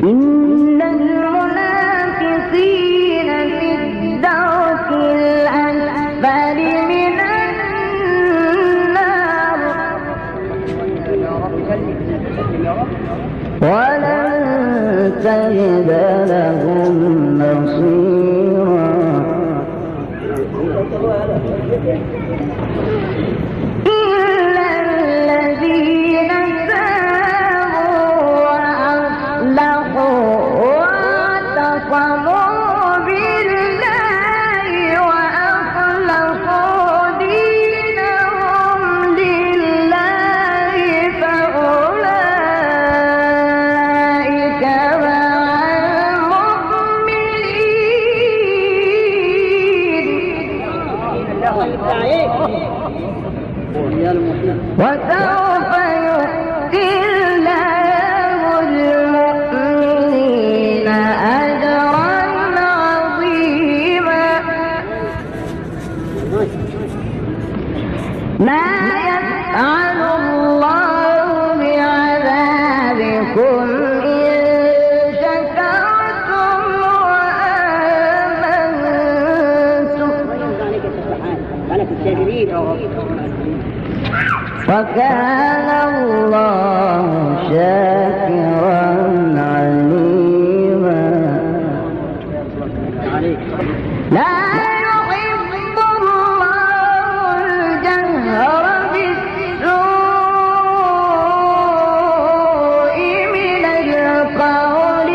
إن المنافقين في الدرك الأسفل من النار ولن تجد لهم نصيرا إلا الذين تابوا وأصلحوا واعتصموا بالله وأخلصوا دينهم لله فأولئك مع المؤمنين وسوف يؤتي الله المؤمنين أجرا عظيما ما يفعل الله بعذابكم إن شكرتم وآمنتم وكان الله شاكرا عليما لا يحب الله الجهر بالسوء من القول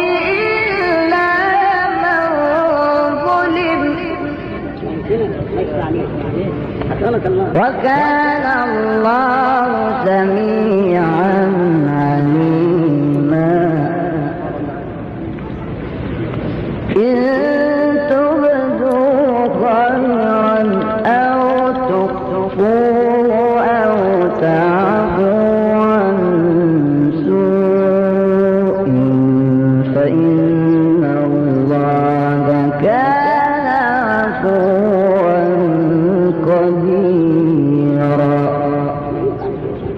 إلا من ظلم وكان الله